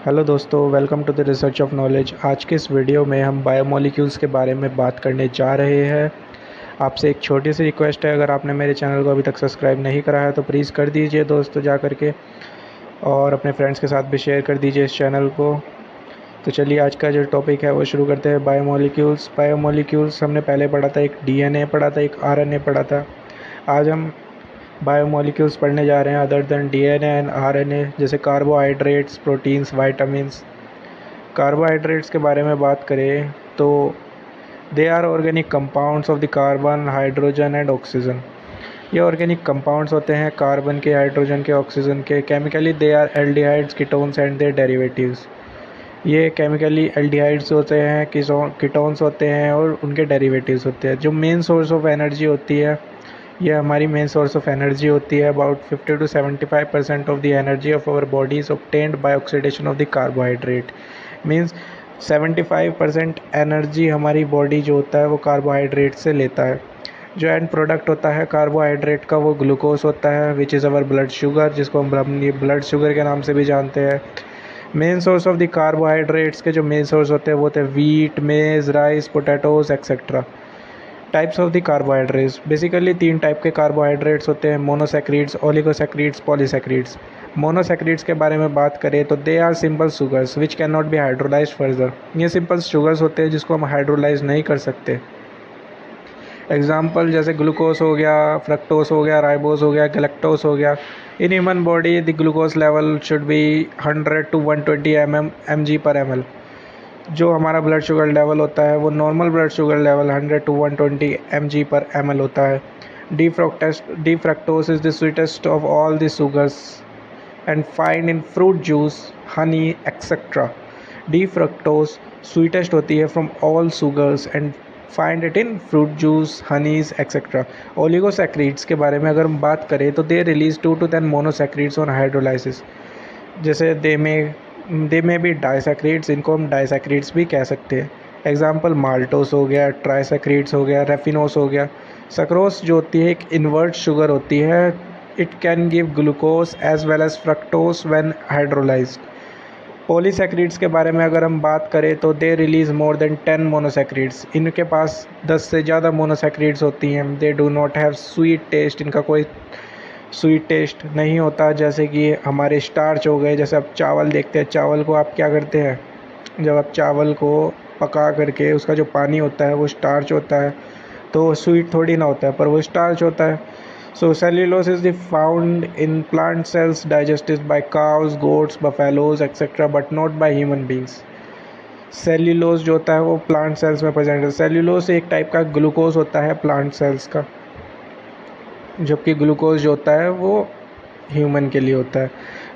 Hello दोस्तों, welcome to the research of knowledge. आज के इस वीडियो में हम बायोमोलिक्यूल्स के बारे में बात करने जा रहे हैं। आपसे एक छोटी सी रिक्वेस्ट है, अगर आपने मेरे चैनल को अभी तक सब्सक्राइब नहीं करा है तो प्लीज़ कर दीजिए दोस्तों जा करके, और अपने फ्रेंड्स के साथ भी शेयर कर दीजिए इस चैनल को। तो चलिए आज का जो टॉपिक है वो शुरू करते हैं। बायोमोलिक्यूल्स हमने पहले पढ़ा था, एक डीएनए पढ़ा था, एक आरएनए पढ़ा था। आज हम बायोमोलिक्यूल्स पढ़ने जा रहे हैं other than DNA and RNA, जैसे कार्बोहाइड्रेट्स, प्रोटीन्स, वाइटामिन्स। कार्बोहाइड्रेट्स के बारे में बात करें तो they are organic compounds of the carbon, hydrogen and oxygen. ये ऑर्गेनिक कंपाउंड्स होते हैं कार्बन के, हाइड्रोजन के, ऑक्सीजन के। Chemically they are aldehydes, ketones and their derivatives. ये केमिकली एल्डिहाइड्स होते हैं, कीटोन्स होते हैं और उनके डेरिवेटिव्स होते हैं। जो मेन सोर्स ऑफ एनर्जी होती है, ये हमारी मेन सोर्स ऑफ एनर्जी होती है। About 50 to 75% of the energy of our body is obtained by oxidation of the carbohydrate. Means 75% energy हमारी बॉडी जो होता है वो कार्बोहाइड्रेट से लेता है। जो एंड प्रोडक्ट होता है कार्बोहाइड्रेट का वो ग्लूकोज होता है, which is our blood sugar, जिसको हम ब्लड शुगर के नाम से भी जानते हैं। Main source of the carbohydrates के जो मेन सोर्स होते हैं वो होते हैं वीट, मेज, rice, potatoes etcetera. Types of the carbohydrates, basically 3 type के कार्बोहाइड्रेट्स होते हैं: मोनोसैक्रिड्स, ओलिगोसैक्रिड्स, पॉलीसैक्रिड्स। मोनोसैक्रिड्स के बारे में बात करें तो they are simple sugars which can not be hydrolysed further. ये सिंपल शुगर्स होते हैं जिसको हम हाइड्रोलाइज नहीं कर सकते। एग्जाम्पल जैसे ग्लूकोज हो गया, फ्रक्टोज हो गया, राइबोज हो गया, गैलेक्टोज हो गया। In human body the glucose level should be 100 to 120 mg/ml। जो हमारा ब्लड शुगर लेवल होता है वो normal blood sugar level 100 to 120 mg/ml होता है। D fructose is the sweetest of all the sugars and find in fruit juice, honey etcetera. D fructose sweetest होती है from all sugars and find it in fruit juice, honeys etcetera. Oligosaccharides के बारे में अगर हम बात करें तो they release 2 to 10 monosaccharides on hydrolysis. जैसे दे में भी डाइसैक्रिड्स, इनको हम डाइसैक्रिड्स भी कह सकते हैं। एग्जाम्पल माल्टोस हो गया, ट्राइसैक्रिड्स हो गया, रेफिनोस हो गया। सक्रोस जो होती है एक इन्वर्ट शुगर होती है। It can give glucose as well as fructose when hydrolysed. Polysaccharides के बारे में अगर हम बात करें तो दे रिलीज मोर देन 10 मोनोसैक्रिड्स। इनके पास 10 से ज़्यादा मोनोसैक्रिड्स होती हैं। They do not have sweet taste, इनका कोई स्वीट टेस्ट नहीं होता। जैसे कि हमारे स्टार्च हो गए, जैसे आप चावल देखते हैं, चावल को आप क्या करते हैं, जब आप चावल को पका करके उसका जो पानी होता है वो स्टार्च होता है, तो स्वीट थोड़ी ना होता है पर वो स्टार्च होता है। So cellulose is the found in plant cells digested by cows, goats, buffaloes etcetera but not by human beings. Cellulose जो होता है वो प्लांट सेल्स में प्रेजेंट है। सेल्यूलोज एक टाइप का ग्लूकोज होता है प्लांट सेल्स का, जबकि ग्लूकोज जो होता है वो ह्यूमन के लिए होता है।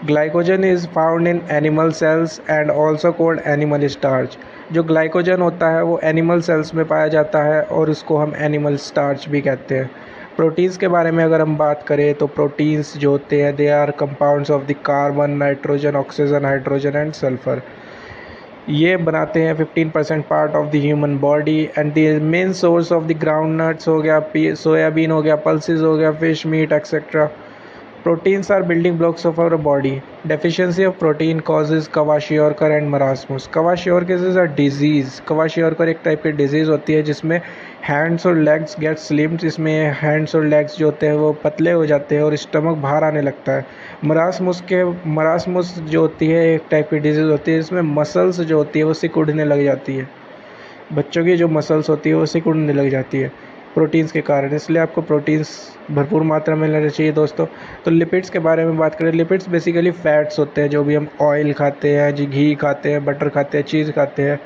Glycogen is found in animal cells and also called animal starch. जो ग्लाइकोजन होता है वो एनिमल सेल्स में पाया जाता है और उसको हम एनिमल स्टार्च भी कहते हैं। प्रोटीन्स के बारे में अगर हम बात करें तो प्रोटीन्स जो होते हैं they are compounds of the carbon, nitrogen, oxygen, hydrogen and sulphur. ये बनाते हैं 15% part of the human body and the main source of the ground nuts हो गया, सोयाबीन हो गया, पल्सेस हो गया, fish, meat etcetera. Proteins are building blocks of our body. Deficiency of protein causes kwashiorkor and marasmus. Kwashiorkor is a disease. Kwashiorkor एक type की disease होती है जिसमें हैंड्स और लेग्स गेट स्लिम्ड। इसमें हैंड्स और लेग्स जो होते हैं वो पतले हो जाते हैं और स्टमक बाहर आने लगता है। मरासमुस जो होती है एक टाइप की डिजीज़ होती है जिसमें मसल्स जो होती है वो सिकुड़ने लग जाती है। बच्चों की जो मसल्स होती है वो सिकुड़ने लग जाती है प्रोटीन्स के कारण। इसलिए आपको प्रोटीन्स भरपूर मात्रा में लेना चाहिए दोस्तों। तो लिपिड्स के बारे में बात करें, लिपिड्स बेसिकली फैट्स होते हैं, जो भी हम ऑयल खाते हैं, जी घी खाते हैं, बटर खाते हैं, चीज़ खाते हैं,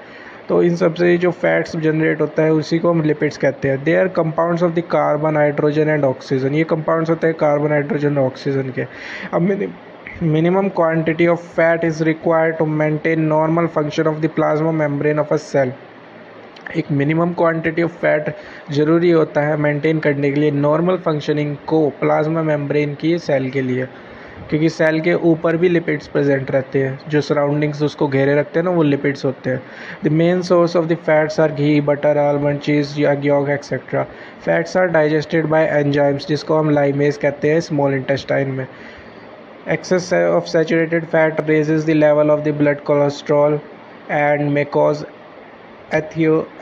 तो इन सब से जो फैट्स जनरेट होता है उसी को हम लिपिड्स कहते हैं। They are compounds of the carbon, hydrogen and oxygen. ये कंपाउंड्स होते हैं कार्बन, हाइड्रोजन और ऑक्सीजन के। अब minimum quantity of fat is required to maintain normal function of the plasma membrane of a cell. एक minimum quantity of fat ज़रूरी होता है मेंटेन करने के लिए नॉर्मल फंक्शनिंग को प्लाज्मा मेम्ब्रेन की सेल के लिए, क्योंकि सेल के ऊपर भी लिपिड्स प्रेजेंट रहते हैं। जो सराउंडिंग्स उसको घेरे रखते हैं ना वो लिपिड्स होते हैं। The main source of the fats are ghee, butter, almond, cheese या योग etcetera. Fats are digested by enzymes, जिसको हम लाइमेज कहते हैं स्मॉल इंटेस्टाइन में। Excess of saturated fat raises the level of the blood cholesterol and may cause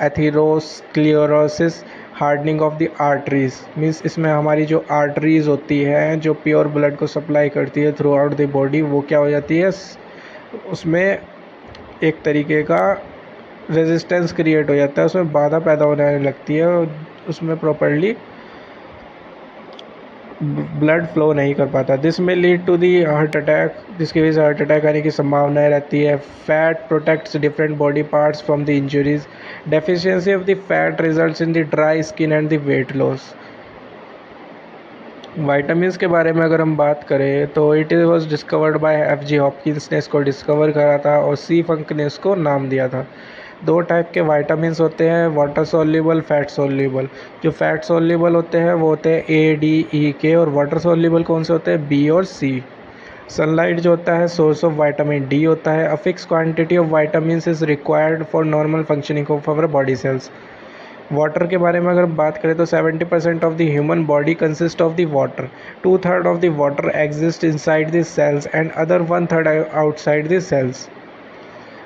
atherosclerosis, hardening of the arteries. Means इसमें हमारी जो आर्टरीज होती है जो प्योर ब्लड को सप्लाई करती है थ्रू आउट द बॉडी, वो क्या हो जाती है, उसमें एक तरीके का रेजिस्टेंस क्रिएट हो जाता है, उसमें बाधा पैदा होने लगती है और उसमें प्रॉपरली ब्लड फ्लो नहीं कर पाता। दिस में lead to the heart attack, जिसकी वजह से हार्ट अटैक आने की संभावना रहती है। Fat protects different body parts from the injuries. Deficiency of the fat results in the dry skin and the weight loss. Vitamin के बारे में अगर हम बात करें तो it was discovered by F.G. Hopkins ने इसको डिस्कवर करा था और C. फंक ने इसको नाम दिया था। दो टाइप के वाइटामिन होते हैं, वाटर सोल्यूबल, फैट सोल्यूबल। जो फैट सोल्यूबल होते हैं वो होते हैं A, D, E, K, और वाटर सोल्यूबल कौन से होते हैं, B और C। सनलाइट जो होता है सोर्स ऑफ विटामिन डी होता है। A fix quantity of vitamin is required for normal functioning of our body cells. Water के बारे में अगर बात करें तो 70% of the human body consist of the water. 2/3 of the water exist inside the cells and other 1/3 outside the cells.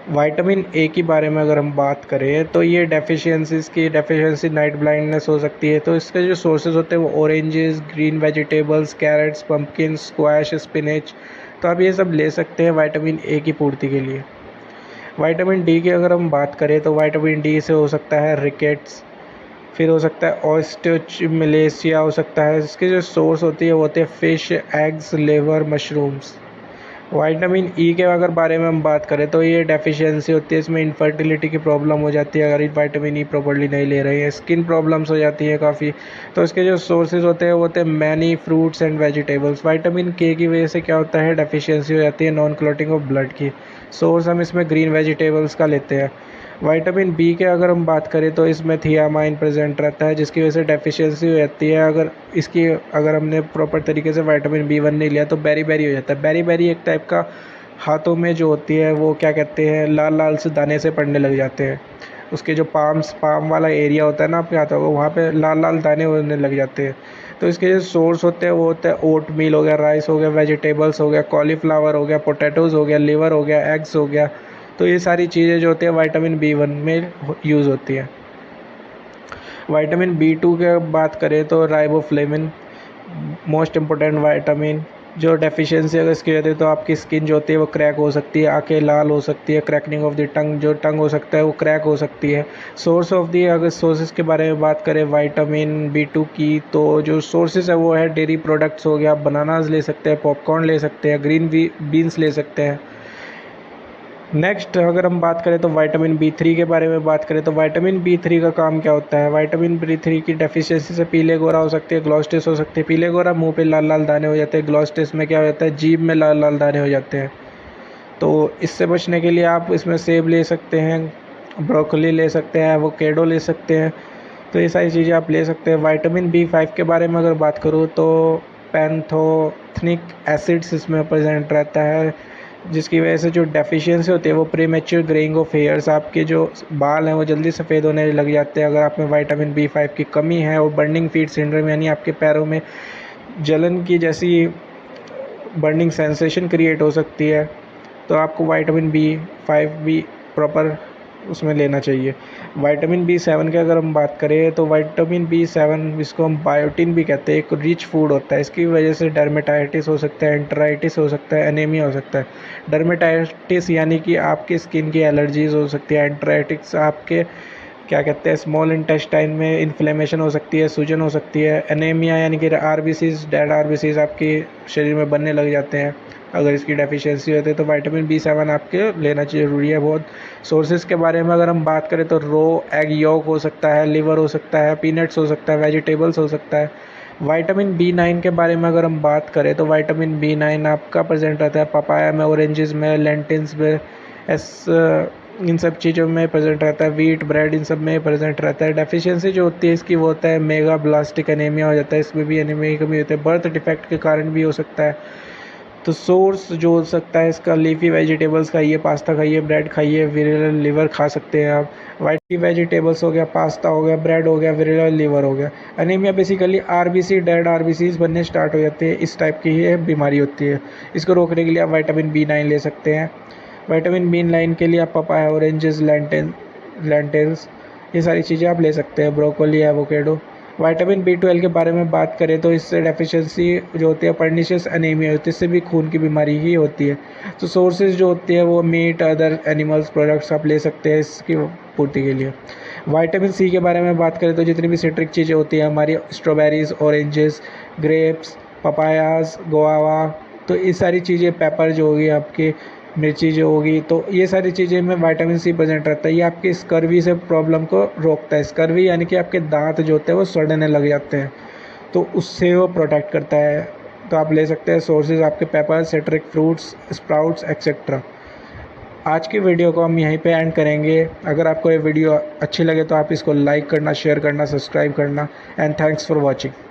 Vitamin A के बारे में अगर हम बात करें तो ये डेफिशिएंसी नाइट ब्लाइंडनेस हो सकती है। तो इसके जो सोर्सेज होते हैं वो oranges, green vegetables, carrots, pumpkin, squash, spinach. तो आप ये सब ले सकते हैं विटामिन ए की पूर्ति के लिए। विटामिन डी की अगर हम बात करें तो विटामिन डी से हो सकता है रिकेट्स, फिर हो सकता है ऑस्टियोमलेशिया हो सकता है। इसके जो सोर्स होती है वो होते हैं fish, eggs, liver, mushrooms. Vitamin E के अगर बारे में हम बात करें तो ये डेफिशिएंसी होती है, इसमें इनफर्टिलिटी की प्रॉब्लम हो जाती है अगर विटामिन ई प्रॉपर्ली नहीं ले रहे हैं। स्किन प्रॉब्लम्स हो जाती है काफ़ी। तो इसके जो सोर्सेज होते हैं वो होते हैं many fruits and vegetables. Vitamin के की वजह से क्या होता है, डेफिशिएंसी हो जाती है नॉन क्लॉटिंग ऑफ ब्लड की। सोर्स हम इसमें ग्रीन वेजिटेबल्स का लेते हैं। विटामिन बी के अगर हम बात करें तो इसमें थियामाइन प्रेजेंट रहता है, जिसकी वजह से डेफिशिएंसी हो जाती है। अगर हमने प्रॉपर तरीके से विटामिन बी वन नहीं लिया तो बेरी बेरी हो जाता है। बेरी बेरी एक टाइप का हाथों में जो होती है वो क्या कहते हैं, लाल लाल से दाने से पड़ने लग जाते हैं। उसके जो पाम वाला एरिया होता है ना आपके हाथों को, वहाँ पे लाल लाल दाने होने लग जाते हैं। तो इसके जो सोर्स होते हैं वो होता है ओट मील हो गया, राइस हो गया, वेजिटेबल्स हो गया, कॉलीफ्लावर हो गया, पोटैटोज़ हो गया, लिवर हो गया, एग्स हो गया। तो ये सारी चीज़ें जो होती है विटामिन बी वन में यूज़ होती है। विटामिन बी टू की बात करें तो राइबोफ्लेविन, मोस्ट इम्पोर्टेंट विटामिन। जो डेफिशिएंसी अगर इसकी रहती है तो आपकी स्किन जो होती है वो क्रैक हो सकती है, आंखें लाल हो सकती है, क्रैकनिंग ऑफ द टंग, जो टंग हो सकता है वो क्रैक हो सकती है। सोर्स ऑफ दी अगर सोर्सेज के बारे में बात करें विटामिन बी टू की, तो जो सोर्सेज है वो है डेयरी प्रोडक्ट्स हो गया, बनानाज ले सकते हैं, पॉपकॉर्न ले सकते हैं, ग्रीन बीन्स ले सकते हैं। नेक्स्ट अगर हम बात करें तो विटामिन बी थ्री के बारे में बात करें तो विटामिन बी थ्री का काम क्या होता है। विटामिन बी थ्री की डेफिशिएंसी से पीले गोरा हो सकती है, ग्लॉस्टिस हो सकती है। पीले गोरा मुंह पे लाल लाल दाने हो जाते हैं, ग्लॉस्टिस में क्या हो जाता है, जीभ में लाल लाल दाने हो जाते हैं। तो इससे बचने के लिए आप इसमें सेब ले सकते हैं, ब्रोकली ले सकते हैं, एवोकेडो ले सकते हैं। तो ये सारी चीज़ें आप ले सकते हैं। विटामिन बी फाइव के बारे में अगर बात करूँ तो पैंथोथेनिक एसिड्स इसमें प्रेजेंट रहता है, जिसकी वजह से जो डेफिशिएंसी होती है वो प्रीमेच्योर ग्रेइंग ऑफ हेयर्स, आपके जो बाल हैं वो जल्दी सफ़ेद होने लग जाते हैं अगर आप में विटामिन बी फाइव की कमी है। और बर्निंग फीट सिंड्रोम यानी आपके पैरों में जलन की जैसी बर्निंग सेंसेशन क्रिएट हो सकती है, तो आपको विटामिन बी फाइव भी प्रॉपर उसमें लेना चाहिए। विटामिन बी सेवन की अगर हम बात करें तो विटामिन बी सेवन, जिसको हम बायोटिन भी कहते हैं, एक रिच फूड होता है। इसकी वजह से डर्मेटाइटिस हो सकता है, एंटराइटिस हो सकता है, एनीमिया हो सकता है। डर्मेटाइटिस यानी कि आपकी स्किन की एलर्जीज हो सकती है। एंटराइटिस आपके क्या कहते हैं, स्मॉल इंटेस्टाइन में इन्फ्लेमेशन हो सकती है, सूजन हो सकती है। एनीमिया यानी कि आरबीसीज, डेड आरबीसीज आपके शरीर में बनने लग जाते हैं अगर इसकी डेफिशिएंसी होती है। तो विटामिन बी सेवन आपके लेना जरूरी है बहुत। सोर्सेज के बारे में अगर हम बात करें तो रो एग योक हो सकता है, लिवर हो सकता है, पीनट्स हो सकता है, वेजिटेबल्स हो सकता है। विटामिन बी नाइन के बारे में अगर हम बात करें तो विटामिन बी नाइन आपका प्रेजेंट रहता है पपाया में, ऑरेंजेस में, लेंटिल्स में, इन सब चीज़ों में प्रेजेंट रहता है। व्हीट, ब्रेड, इन सब में प्रेजेंट रहता है। डेफिशिएंसी जो होती है इसकी वो होता है मेगा ब्लास्टिक एनीमिया हो जाता है, इसमें भी एनीमिया की कमी होती है। बर्थ डिफेक्ट के कारण भी हो सकता है। तो सोर्स जो हो सकता है इसका, लीफी वेजिटेबल्स खाइए, पास्ता खाइए, ब्रेड खाइए, विरिनल लिवर खा सकते हैं आप। वाइट वेजिटेबल्स हो गया, पास्ता हो गया, ब्रेड हो गया, विरिनल लिवर हो गया। Anaemia basically RBC, dead RBCs बनने स्टार्ट हो जाते हैं, इस टाइप की ये बीमारी होती है। इसको रोकने के लिए आप विटामिन B9 ले सकते हैं। विटामिन B9 के लिए आप पपाया, ऑरेंजेस, लेंटिल्स, ये सारी चीज़ें आप ले सकते हैं, ब्रोकोली, एवोकेडो। विटामिन B12 के बारे में बात करें तो इससे डेफिशिएंसी जो होती है, पर्निशियस एनीमिया होती है, इससे भी खून की बीमारी ही होती है। तो सोर्सेज जो होती है वो मीट, अदर एनिमल्स प्रोडक्ट्स आप ले सकते हैं इसकी पूर्ति के लिए। विटामिन C के बारे में बात करें तो जितनी भी सिट्रिक चीज़ें होती हैं हमारी, strawberries, oranges, grapes, papayas, guava, तो ये सारी चीज़ें, पेपर जो होगी आपकी, मिर्ची जो होगी, तो ये सारी चीज़ें में विटामिन C प्रेजेंट रहता है। ये आपकी स्कर्वी से प्रॉब्लम को रोकता है। स्कर्वी यानी कि आपके दांत जो होते हैं वो सड़ने लग जाते हैं, तो उससे वो प्रोटेक्ट करता है। तो आप ले सकते हैं सोर्सेज आपके paper, citric fruits, sprouts, etcetera. आज की वीडियो को हम यहीं पे एंड करेंगे। अगर आपको ये वीडियो अच्छी लगे तो आप इसको लाइक करना, शेयर करना, सब्सक्राइब करना। And thanks for watching.